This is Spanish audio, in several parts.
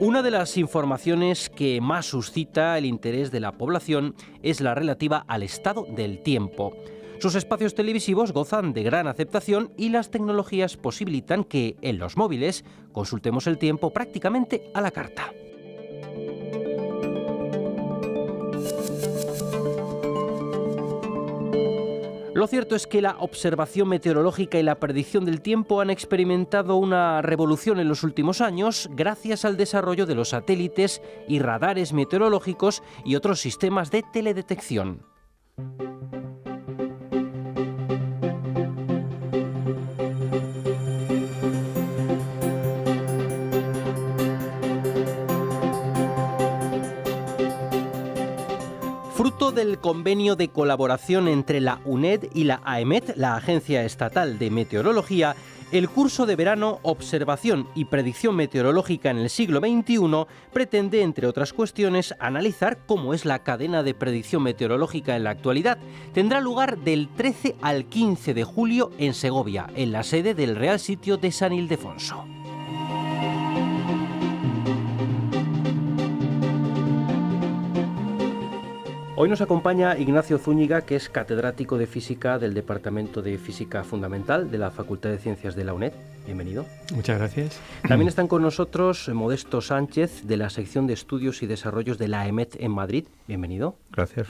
Una de las informaciones que más suscita el interés de la población es la relativa al estado del tiempo. Sus espacios televisivos gozan de gran aceptación y las tecnologías posibilitan que, en los móviles, consultemos el tiempo prácticamente a la carta. Lo cierto es que la observación meteorológica y la predicción del tiempo han experimentado una revolución en los últimos años gracias al desarrollo de los satélites y radares meteorológicos y otros sistemas de teledetección. Fruto del convenio de colaboración entre la UNED y la AEMET, la Agencia Estatal de Meteorología, el curso de verano Observación y Predicción Meteorológica en el siglo XXI pretende, entre otras cuestiones, analizar cómo es la cadena de predicción meteorológica en la actualidad. Tendrá lugar del 13 al 15 de julio en Segovia, en la sede del Real Sitio de San Ildefonso. Hoy nos acompaña Ignacio Zúñiga, que es catedrático de Física del Departamento de Física Fundamental de la Facultad de Ciencias de la UNED. Bienvenido. Muchas gracias. También están con nosotros Modesto Sánchez, de la sección de Estudios y Desarrollos de la AEMET en Madrid. Bienvenido. Gracias.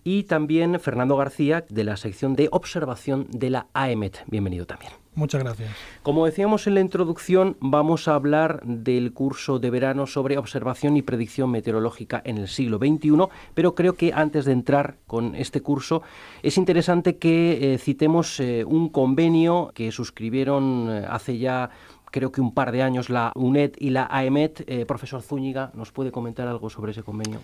Y también Fernando García, de la sección de Observación de la AEMET. Bienvenido también. Muchas gracias. Como decíamos en la introducción, vamos a hablar del curso de verano sobre observación y predicción meteorológica en el siglo XXI, pero creo que antes de entrar con este curso es interesante que citemos un convenio que suscribieron hace ya creo que un par de años la UNED y la AEMET. Profesor Zúñiga, ¿nos puede comentar algo sobre ese convenio?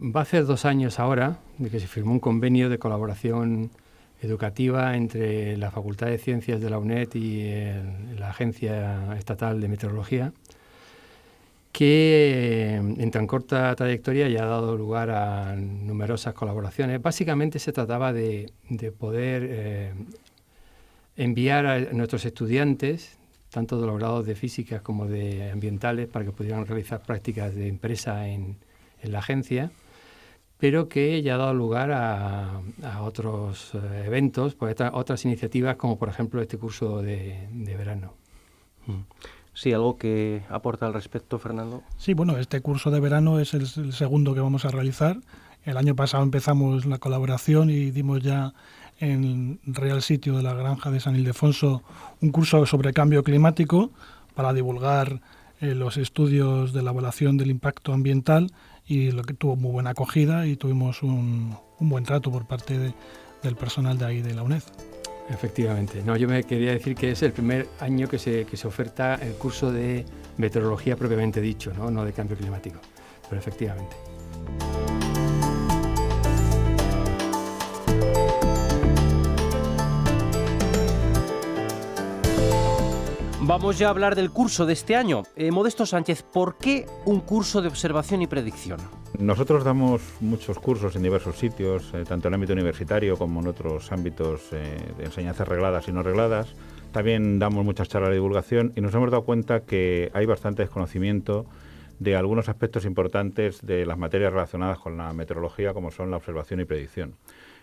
Va a hacer 2 años ahora de que se firmó un convenio de colaboración educativa entre la Facultad de Ciencias de la UNED y la Agencia Estatal de Meteorología, que en tan corta trayectoria ya ha dado lugar a numerosas colaboraciones. Básicamente se trataba de poder enviar a nuestros estudiantes, tanto de los grados de física como de ambientales, para que pudieran realizar prácticas de empresa en la agencia, pero que ya ha dado lugar a otros eventos, pues otras iniciativas, como por ejemplo este curso de verano. Sí, ¿algo que aporta al respecto, Fernando? Sí, bueno, este curso de verano es el segundo que vamos a realizar. El año pasado empezamos la colaboración y dimos ya en Real Sitio de la Granja de San Ildefonso un curso sobre cambio climático para divulgar los estudios de la evaluación del impacto ambiental, y lo que tuvo muy buena acogida y tuvimos un buen trato por parte del personal de ahí de la UNED. Efectivamente. No, yo me quería decir que es el primer año que se oferta el curso de meteorología propiamente dicho, no de cambio climático, pero efectivamente. Vamos ya a hablar del curso de este año. Modesto Sánchez, ¿por qué un curso de observación y predicción? Nosotros damos muchos cursos en diversos sitios, tanto en el ámbito universitario como en otros ámbitos de enseñanzas regladas y no regladas. También damos muchas charlas de divulgación y nos hemos dado cuenta que hay bastante desconocimiento de algunos aspectos importantes de las materias relacionadas con la meteorología, como son la observación y predicción.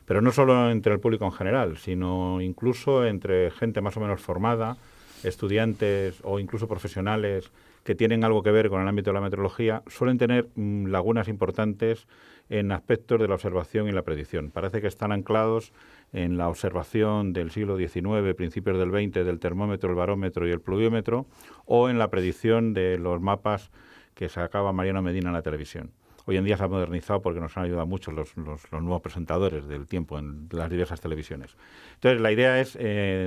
Pero no solo entre el público en general, sino incluso entre gente más o menos formada, estudiantes o incluso profesionales que tienen algo que ver con el ámbito de la meteorología, suelen tener lagunas importantes en aspectos de la observación y la predicción. Parece que están anclados en la observación del siglo XIX, principios del XX, del termómetro, el barómetro y el pluviómetro, o en la predicción de los mapas que sacaba Mariano Medina en la televisión. Hoy en día se ha modernizado porque nos han ayudado mucho los nuevos presentadores del tiempo en las diversas televisiones. Entonces, la idea es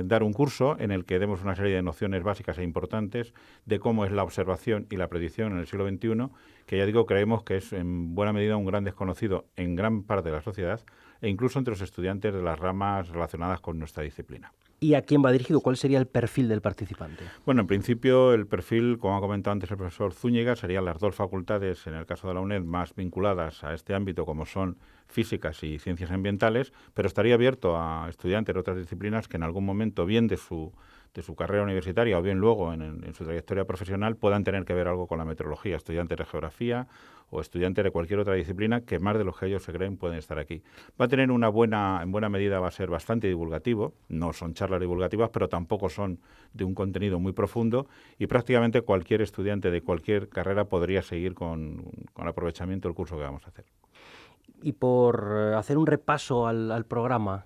dar un curso en el que demos una serie de nociones básicas e importantes de cómo es la observación y la predicción en el siglo XXI, que ya digo, creemos que es en buena medida un gran desconocido en gran parte de la sociedad e incluso entre los estudiantes de las ramas relacionadas con nuestra disciplina. ¿Y a quién va dirigido? ¿Cuál sería el perfil del participante? Bueno, en principio el perfil, como ha comentado antes el profesor Zúñiga, serían las dos facultades, en el caso de la UNED, más vinculadas a este ámbito, como son físicas y ciencias ambientales, pero estaría abierto a estudiantes de otras disciplinas que en algún momento, bien de su su carrera universitaria o bien luego en su trayectoria profesional puedan tener que ver algo con la meteorología, estudiantes de geografía o estudiantes de cualquier otra disciplina, que más de los que ellos se creen pueden estar aquí. Va a tener en buena medida va a ser bastante divulgativo, no son charlas divulgativas, pero tampoco son de un contenido muy profundo, y prácticamente cualquier estudiante de cualquier carrera podría seguir con aprovechamiento el curso que vamos a hacer. Y por hacer un repaso al programa,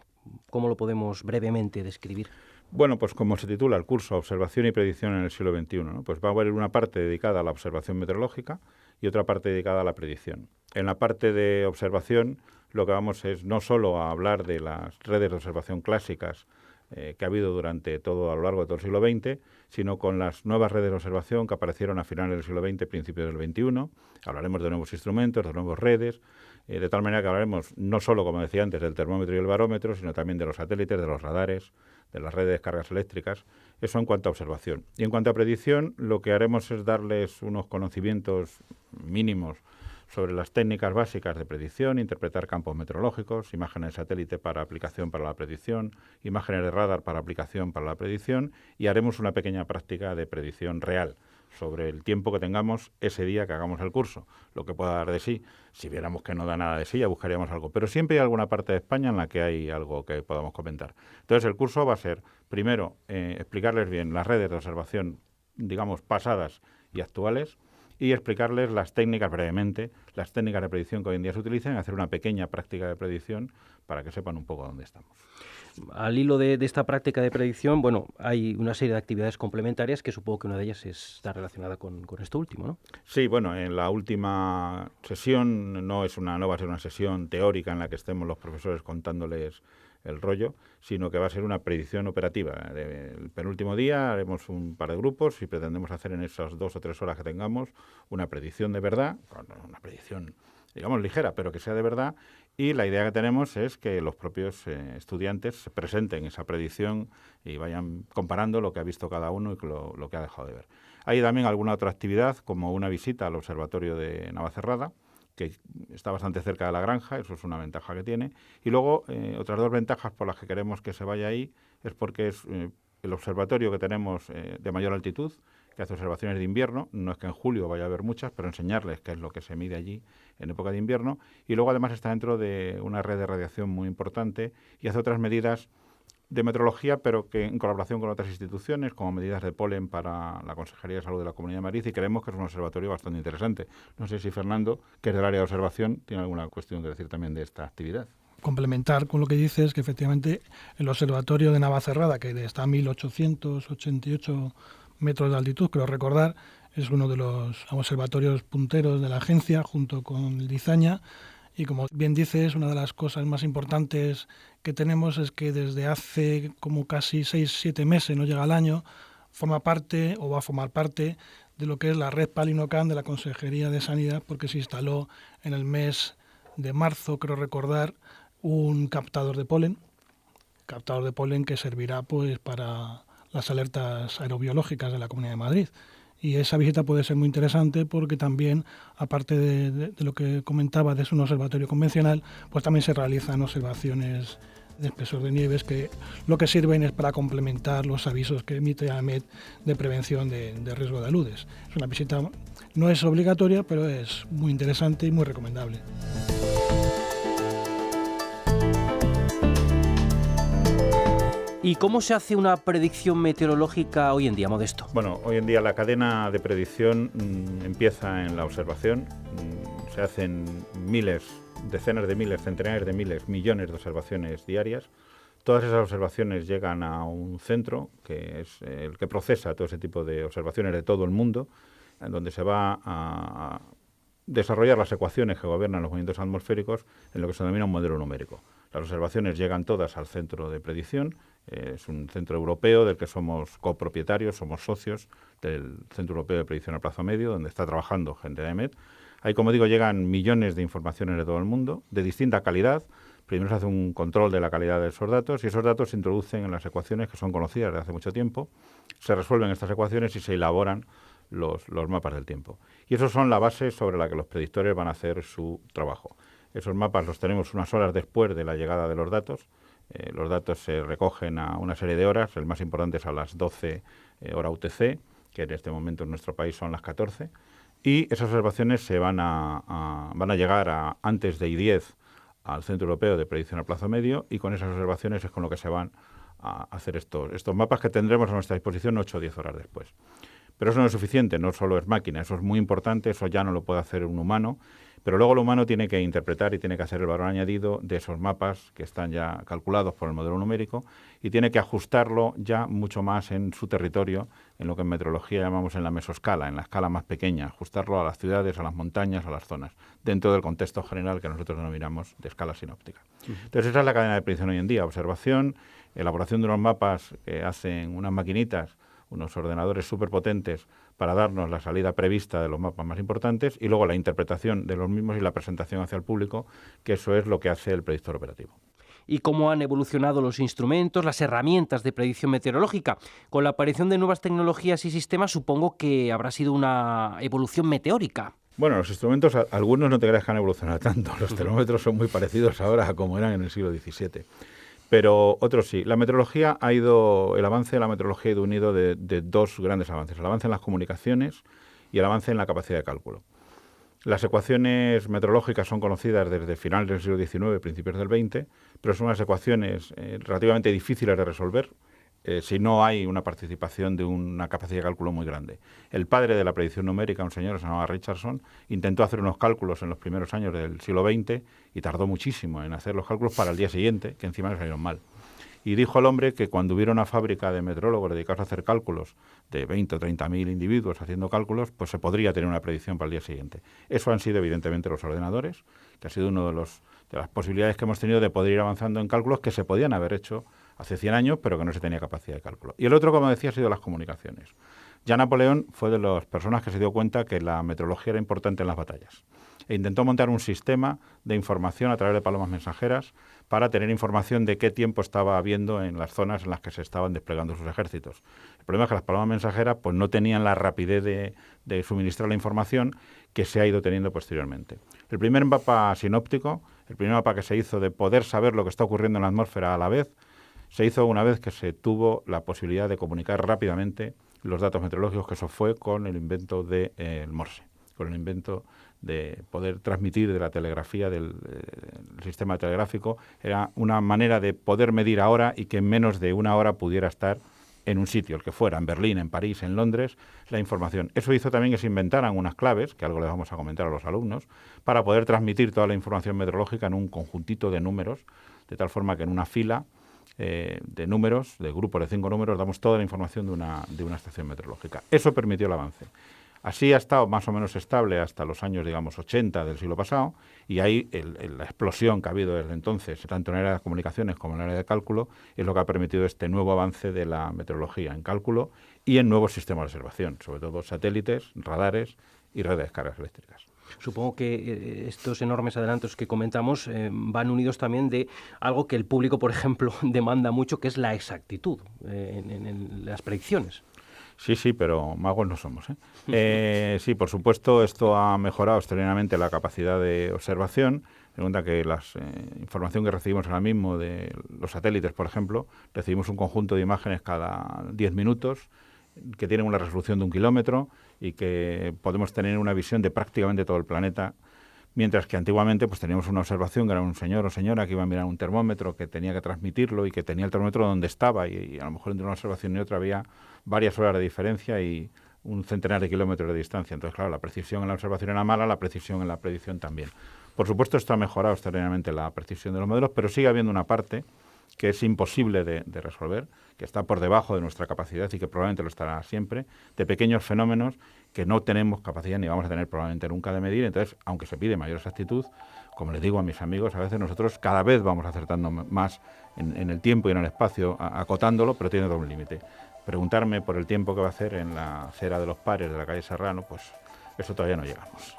¿cómo lo podemos brevemente describir? Bueno, pues como se titula el curso Observación y Predicción en el siglo XXI, ¿no? Pues va a haber una parte dedicada a la observación meteorológica y otra parte dedicada a la predicción. En la parte de observación lo que vamos es no solo a hablar de las redes de observación clásicas que ha habido durante a lo largo de todo el siglo XX, sino con las nuevas redes de observación que aparecieron a finales del siglo XX, principios del XXI. Hablaremos de nuevos instrumentos, de nuevas redes, de tal manera que hablaremos no solo, como decía antes, del termómetro y el barómetro, sino también de los satélites, de los radares, de las redes de descargas eléctricas. Eso en cuanto a observación. Y en cuanto a predicción, lo que haremos es darles unos conocimientos mínimos sobre las técnicas básicas de predicción, interpretar campos meteorológicos, imágenes de satélite para aplicación para la predicción, imágenes de radar para aplicación para la predicción, y haremos una pequeña práctica de predicción real sobre el tiempo que tengamos ese día que hagamos el curso, lo que pueda dar de sí. Si viéramos que no da nada de sí, ya buscaríamos algo. Pero siempre hay alguna parte de España en la que hay algo que podamos comentar. Entonces, el curso va a ser, primero, explicarles bien las redes de observación, digamos, pasadas y actuales, y explicarles las técnicas brevemente, las técnicas de predicción que hoy en día se utilizan, y hacer una pequeña práctica de predicción para que sepan un poco dónde estamos. Al hilo de esta práctica de predicción, bueno, hay una serie de actividades complementarias que supongo que una de ellas está relacionada con esto último, ¿no? Sí, bueno, en la última sesión no va a ser una sesión teórica en la que estemos los profesores contándoles el rollo, sino que va a ser una predicción operativa. El penúltimo día haremos un par de grupos y pretendemos hacer en esas 2 o 3 horas que tengamos una predicción de verdad, una predicción, digamos, ligera, pero que sea de verdad. Y la idea que tenemos es que los propios estudiantes presenten esa predicción y vayan comparando lo que ha visto cada uno y lo que ha dejado de ver. Hay también alguna otra actividad, como una visita al observatorio de Navacerrada, que está bastante cerca de la granja, eso es una ventaja que tiene. Y luego, otras 2 ventajas por las que queremos que se vaya ahí es porque es el observatorio que tenemos de mayor altitud, que hace observaciones de invierno. No es que en julio vaya a haber muchas, pero enseñarles qué es lo que se mide allí en época de invierno. Y luego, además, está dentro de una red de radiación muy importante y hace otras medidas de meteorología, pero que en colaboración con otras instituciones, como medidas de polen para la Consejería de Salud de la Comunidad de Madrid, y creemos que es un observatorio bastante interesante. No sé si Fernando, que es del área de observación, tiene alguna cuestión que decir también de esta actividad. Complementar con lo que dices, que efectivamente el observatorio de Navacerrada, que está a 1888 metros de altitud, creo recordar, es uno de los observatorios punteros de la agencia, junto con el de Izaña. Y como bien dices, una de las cosas más importantes que tenemos es que desde hace como casi 6-7 meses, no llega al año, forma parte o va a formar parte de lo que es la red Palinocan de la Consejería de Sanidad, porque se instaló en el mes de marzo, creo recordar, un captador de polen que servirá pues para las alertas aerobiológicas de la Comunidad de Madrid. Y esa visita puede ser muy interesante porque también, aparte de lo que comentaba de un observatorio convencional, pues también se realizan observaciones de espesor de nieves que lo que sirven es para complementar los avisos que emite AEMET de prevención de riesgo de aludes. Es una visita, no es obligatoria, pero es muy interesante y muy recomendable. ¿Y cómo se hace una predicción meteorológica hoy en día, Modesto? Bueno, hoy en día la cadena de predicción empieza en la observación. Se hacen miles, decenas de miles, centenares de miles, millones de observaciones diarias. Todas esas observaciones llegan a un centro, que es el que procesa todo ese tipo de observaciones de todo el mundo, en donde se va a desarrollar las ecuaciones que gobiernan los movimientos atmosféricos en lo que se denomina un modelo numérico. Las observaciones llegan todas al centro de predicción. Es un centro europeo del que somos copropietarios, somos socios del Centro Europeo de Predicción a Plazo Medio, donde está trabajando gente de AEMET. Ahí, como digo, llegan millones de informaciones de todo el mundo, de distinta calidad. Primero se hace un control de la calidad de esos datos y esos datos se introducen en las ecuaciones que son conocidas desde hace mucho tiempo. Se resuelven estas ecuaciones y se elaboran los mapas del tiempo. Y esos son la base sobre la que los predictores van a hacer su trabajo. Esos mapas los tenemos unas horas después de la llegada de los datos. Los datos se recogen a una serie de horas, el más importante es a las 12 hora UTC, que en este momento en nuestro país son las 14, y esas observaciones se van a llegar antes de I10 al Centro Europeo de Predicción a Plazo Medio, y con esas observaciones es con lo que se van a hacer estos mapas que tendremos a nuestra disposición 8 o 10 horas después. Pero eso no es suficiente, no solo es máquina, eso es muy importante, eso ya no lo puede hacer un humano, pero luego el humano tiene que interpretar y tiene que hacer el valor añadido de esos mapas que están ya calculados por el modelo numérico y tiene que ajustarlo ya mucho más en su territorio, en lo que en meteorología llamamos en la mesoscala, en la escala más pequeña, ajustarlo a las ciudades, a las montañas, a las zonas, dentro del contexto general que nosotros denominamos de escala sinóptica. Entonces esa es la cadena de predicción hoy en día, observación, elaboración de unos mapas que hacen unas maquinitas, unos ordenadores superpotentes para darnos la salida prevista de los mapas más importantes y luego la interpretación de los mismos y la presentación hacia el público, que eso es lo que hace el predictor operativo. Y cómo han evolucionado los instrumentos, las herramientas de predicción meteorológica. Con la aparición de nuevas tecnologías y sistemas, supongo que habrá sido una evolución meteórica. Bueno, los instrumentos, algunos no te creas que han evolucionado tanto. Los termómetros son muy parecidos ahora a como eran en el siglo XVII. Pero otros sí. El avance de la meteorología ha ido unido de dos grandes avances. El avance en las comunicaciones y el avance en la capacidad de cálculo. Las ecuaciones meteorológicas son conocidas desde finales del siglo XIX, principios del XX, pero son unas ecuaciones relativamente difíciles de resolver si no hay una participación de una capacidad de cálculo muy grande. El padre de la predicción numérica, un señor que se llamaba Richardson, intentó hacer unos cálculos en los primeros años del siglo XX y tardó muchísimo en hacer los cálculos para el día siguiente, que encima le salieron mal. Y dijo al hombre que cuando hubiera una fábrica de meteorólogos dedicados a hacer cálculos de 20 o 30.000 individuos haciendo cálculos, pues se podría tener una predicción para el día siguiente. Eso han sido evidentemente los ordenadores, que ha sido una de las posibilidades que hemos tenido de poder ir avanzando en cálculos que se podían haber hecho hace 100 años, pero que no se tenía capacidad de cálculo. Y el otro, como decía, ha sido las comunicaciones. Ya Napoleón fue de las personas que se dio cuenta que la meteorología era importante en las batallas e intentó montar un sistema de información a través de palomas mensajeras para tener información de qué tiempo estaba habiendo en las zonas en las que se estaban desplegando sus ejércitos. El problema es que las palomas mensajeras pues, no tenían la rapidez de suministrar la información que se ha ido teniendo posteriormente. El primer mapa sinóptico, el primer mapa que se hizo de poder saber lo que está ocurriendo en la atmósfera a la vez, se hizo una vez que se tuvo la posibilidad de comunicar rápidamente los datos meteorológicos, que eso fue con el invento del Morse, con el invento de poder transmitir de la telegrafía, del sistema telegráfico. Era una manera de poder medir ahora y que en menos de una hora pudiera estar en un sitio, el que fuera, en Berlín, en París, en Londres, la información. Eso hizo también que se inventaran unas claves, que algo les vamos a comentar a los alumnos, para poder transmitir toda la información meteorológica en un conjuntito de números, de tal forma que en una fila de números, de grupos de 5 números, damos toda la información de una estación meteorológica. Eso permitió el avance. Así ha estado más o menos estable hasta los años, digamos, 80 del siglo pasado, y ahí la explosión que ha habido desde entonces, tanto en el área de comunicaciones como en el área de cálculo, es lo que ha permitido este nuevo avance de la meteorología en cálculo y en nuevos sistemas de observación, sobre todo satélites, radares y redes de descargas eléctricas. Supongo que estos enormes adelantos que comentamos van unidos también de algo que el público, por ejemplo, demanda mucho, que es la exactitud en las predicciones. Sí, pero magos no somos, sí, por supuesto, esto ha mejorado extraordinariamente la capacidad de observación. Pregunta que la información que recibimos ahora mismo de los satélites, por ejemplo, recibimos un conjunto de imágenes cada 10 minutos que tienen una resolución de 1 kilómetro y que podemos tener una visión de prácticamente todo el planeta, mientras que antiguamente pues teníamos una observación que era un señor o señora que iba a mirar un termómetro, que tenía que transmitirlo y que tenía el termómetro donde estaba y a lo mejor entre una observación y otra había varias horas de diferencia y un centenar de kilómetros de distancia. Entonces, claro, la precisión en la observación era mala, la precisión en la predicción también. Por supuesto, esto ha mejorado extraordinariamente la precisión de los modelos, pero sigue habiendo una parte que es imposible de resolver, que está por debajo de nuestra capacidad y que probablemente lo estará siempre, de pequeños fenómenos que no tenemos capacidad ni vamos a tener probablemente nunca de medir. Entonces, aunque se pide mayor exactitud, como les digo a mis amigos, a veces nosotros cada vez vamos acertando más en el tiempo y en el espacio, acotándolo, pero tiene todo un límite. Preguntarme por el tiempo que va a hacer en la acera de los Pares de la calle Serrano, pues eso todavía no llegamos.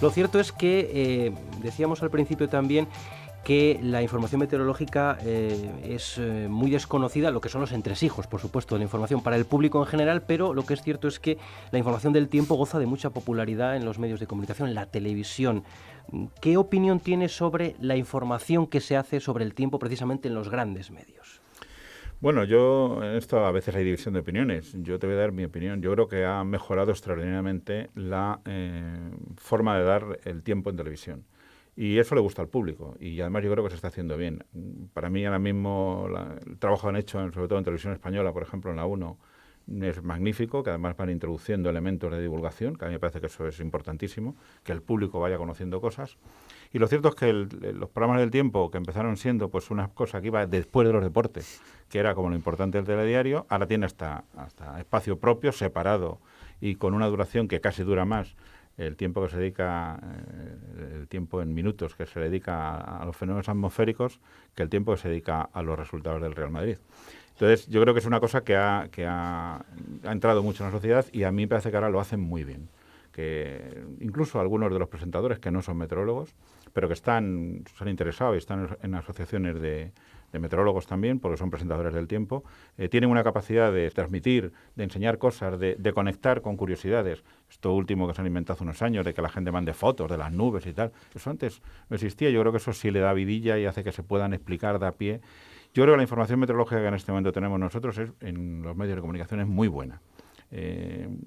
Lo cierto es que, decíamos al principio también, que la información meteorológica es muy desconocida, lo que son los entresijos, por supuesto, de la información para el público en general, pero lo que es cierto es que la información del tiempo goza de mucha popularidad en los medios de comunicación, en la televisión. ¿Qué opinión tienes sobre la información que se hace sobre el tiempo precisamente en los grandes medios? Bueno, en esto a veces hay división de opiniones. Yo te voy a dar mi opinión. Yo creo que ha mejorado extraordinariamente la forma de dar el tiempo en televisión. Y eso le gusta al público. Y además yo creo que se está haciendo bien. Para mí ahora mismo el trabajo que han hecho, sobre todo en televisión española, por ejemplo, en la 1, es magnífico, que además van introduciendo elementos de divulgación, que a mí me parece que eso es importantísimo, que el público vaya conociendo cosas. Y lo cierto es que los programas del tiempo, que empezaron siendo pues una cosa que iba después de los deportes, que era como lo importante del telediario, ahora tiene hasta espacio propio, separado y con una duración que casi dura más el tiempo que se dedica, el tiempo en minutos que se dedica a los fenómenos atmosféricos, que el tiempo que se dedica a los resultados del Real Madrid. Entonces, yo creo que es una cosa que ha entrado mucho en la sociedad y a mí me parece que ahora lo hacen muy bien. Que incluso algunos de los presentadores que no son meteorólogos, pero que se han interesado y están en asociaciones de meteorólogos también, porque son presentadores del tiempo, tienen una capacidad de transmitir, de enseñar cosas, de conectar con curiosidades. Esto último que se han inventado hace unos años, de que la gente mande fotos de las nubes y tal, eso antes no existía. Yo creo que eso sí le da vidilla y hace que se puedan explicar de a pie. Yo creo que la información meteorológica que en este momento tenemos nosotros en los medios de comunicación es muy buena.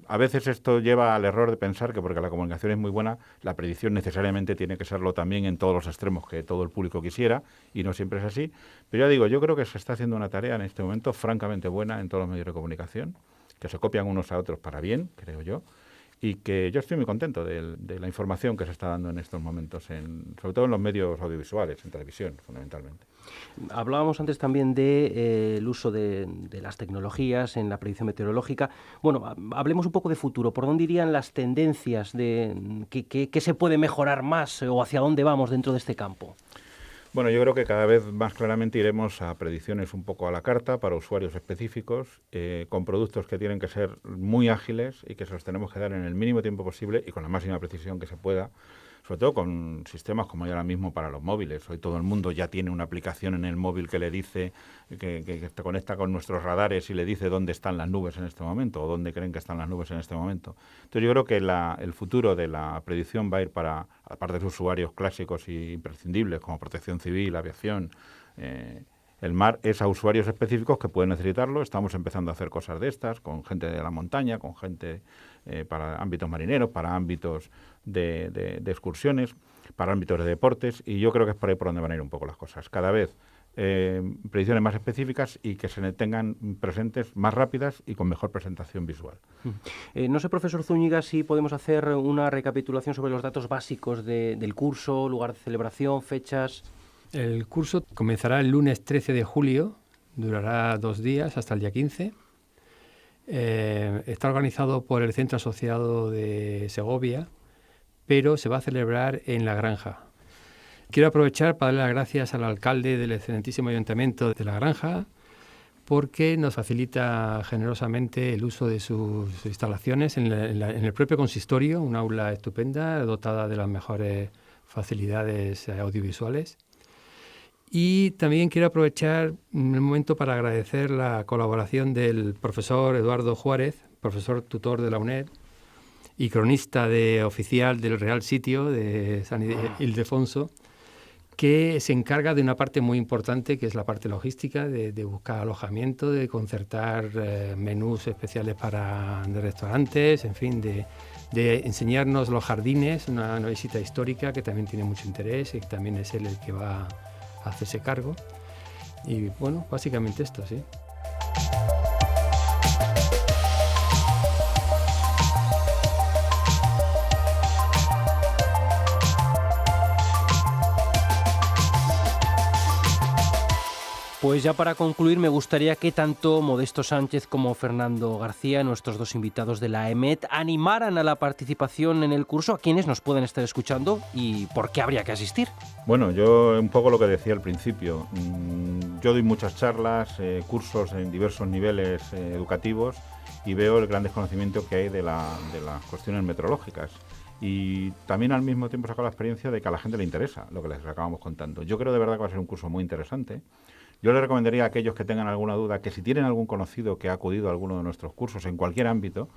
A veces esto lleva al error de pensar que porque la comunicación es muy buena, la predicción necesariamente tiene que serlo también en todos los extremos que todo el público quisiera, y no siempre es así. Pero ya digo, yo creo que se está haciendo una tarea en este momento francamente buena en todos los medios de comunicación, que se copian unos a otros para bien, creo yo, y que yo estoy muy contento de la información que se está dando en estos momentos, sobre todo en los medios audiovisuales, en televisión, fundamentalmente. Hablábamos antes también del uso de las tecnologías en la predicción meteorológica. Bueno, hablemos un poco de futuro. ¿Por dónde irían las tendencias? ¿Qué se puede mejorar más o hacia dónde vamos dentro de este campo? Bueno, yo creo que cada vez más claramente iremos a predicciones un poco a la carta para usuarios específicos, con productos que tienen que ser muy ágiles y que se los tenemos que dar en el mínimo tiempo posible y con la máxima precisión que se pueda, sobre todo con sistemas como hay ahora mismo para los móviles. Hoy todo el mundo ya tiene una aplicación en el móvil que le dice, que se conecta con nuestros radares y le dice dónde están las nubes en este momento o dónde creen que están las nubes en este momento. Entonces yo creo que el futuro de la predicción va a ir para, aparte de usuarios clásicos y imprescindibles como protección civil, aviación, el mar, es a usuarios específicos que pueden necesitarlo. Estamos empezando a hacer cosas de estas con gente de la montaña, con gente para ámbitos marineros, para ámbitos de excursiones, para ámbitos de deportes, y yo creo que es por ahí por donde van a ir un poco las cosas. Cada vez predicciones más específicas y que se tengan presentes más rápidas y con mejor presentación visual. No sé, profesor Zúñiga, si podemos hacer una recapitulación sobre los datos básicos del curso, lugar de celebración, fechas. El curso comenzará el lunes 13 de julio, durará 2 días hasta el día 15. Está organizado por el Centro Asociado de Segovia, pero se va a celebrar en La Granja. Quiero aprovechar para dar las gracias al alcalde del excelentísimo ayuntamiento de La Granja, porque nos facilita generosamente el uso de sus instalaciones en el propio consistorio, un aula estupenda, dotada de las mejores facilidades audiovisuales. Y también quiero aprovechar el momento para agradecer la colaboración del profesor Eduardo Juárez, profesor tutor de la UNED y cronista oficial del Real Sitio de San Ildefonso, que se encarga de una parte muy importante, que es la parte logística, de buscar alojamiento, de concertar menús especiales de restaurantes, en fin, de enseñarnos los jardines, una visita histórica que también tiene mucho interés y que también es él el que va a hacerse cargo. Y bueno, básicamente esto, sí. Pues ya para concluir, me gustaría que tanto Modesto Sánchez como Fernando García, nuestros dos invitados de la EMET, animaran a la participación en el curso a quienes nos pueden estar escuchando y por qué habría que asistir. Bueno, yo un poco lo que decía al principio. Yo doy muchas charlas, cursos en diversos niveles educativos y veo el gran desconocimiento que hay de las cuestiones meteorológicas. y también al mismo tiempo sacar la experiencia de que a la gente le interesa lo que les acabamos contando. Yo creo de verdad que va a ser un curso muy interesante. Yo les recomendaría a aquellos que tengan alguna duda que si tienen algún conocido que ha acudido a alguno de nuestros cursos en cualquier ámbito,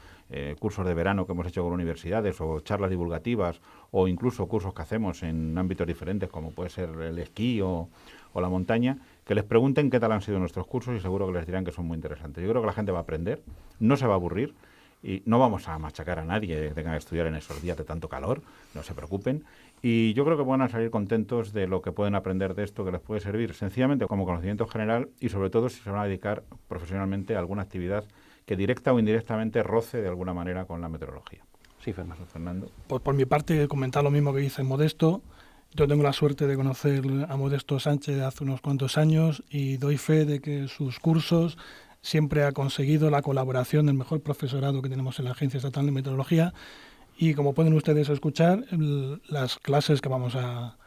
cursos de verano que hemos hecho con universidades o charlas divulgativas o incluso cursos que hacemos en ámbitos diferentes como puede ser el esquí o la montaña, que les pregunten qué tal han sido nuestros cursos y seguro que les dirán que son muy interesantes. Yo creo que la gente va a aprender, no se va a aburrir y no vamos a machacar a nadie que tenga que estudiar en esos días de tanto calor, no se preocupen. Y yo creo que van a salir contentos de lo que pueden aprender de esto, que les puede servir sencillamente como conocimiento general y sobre todo si se van a dedicar profesionalmente a alguna actividad que directa o indirectamente roce de alguna manera con la meteorología. Sí, Fernando. Pues por mi parte, comentar lo mismo que dice Modesto. Yo tengo la suerte de conocer a Modesto Sánchez hace unos cuantos años y doy fe de que sus cursos siempre ha conseguido la colaboración del mejor profesorado que tenemos en la Agencia Estatal de Meteorología. Y como pueden ustedes escuchar, las clases que vamos a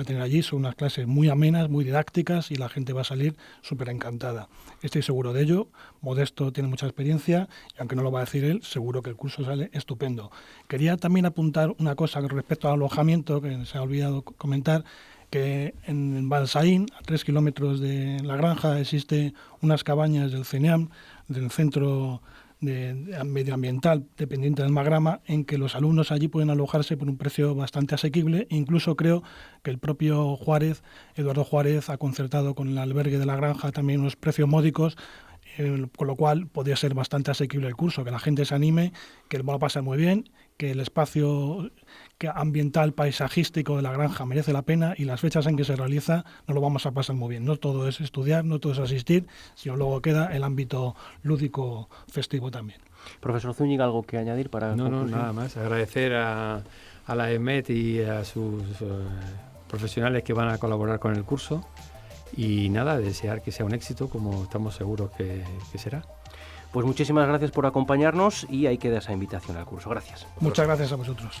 tener allí son unas clases muy amenas, muy didácticas y la gente va a salir súper encantada. Estoy seguro de ello. Modesto tiene mucha experiencia y aunque no lo va a decir él, seguro que el curso sale estupendo. Quería también apuntar una cosa respecto al alojamiento que se ha olvidado comentar, que en Balsaín, a 3 kilómetros de la granja, existe unas cabañas del CENEAM, del Centro medioambiental dependiente del Magrama, en que los alumnos allí pueden alojarse por un precio bastante asequible. Incluso creo que el propio Eduardo Juárez, ha concertado con el albergue de la granja también unos precios módicos, con lo cual podría ser bastante asequible el curso, que la gente se anime, que lo va a pasar muy bien, que el espacio ambiental, paisajístico de la granja merece la pena y las fechas en que se realiza nos lo vamos a pasar muy bien. No todo es estudiar, no todo es asistir, sino luego queda el ámbito lúdico festivo también. Profesor Zúñiga, ¿algo que añadir para conclusión? No, nada más. Agradecer a la EMET y a sus profesionales que van a colaborar con el curso. Y nada, desear que sea un éxito, como estamos seguros que será. Pues muchísimas gracias por acompañarnos y ahí queda esa invitación al curso. Gracias. Muchas gracias a vosotros.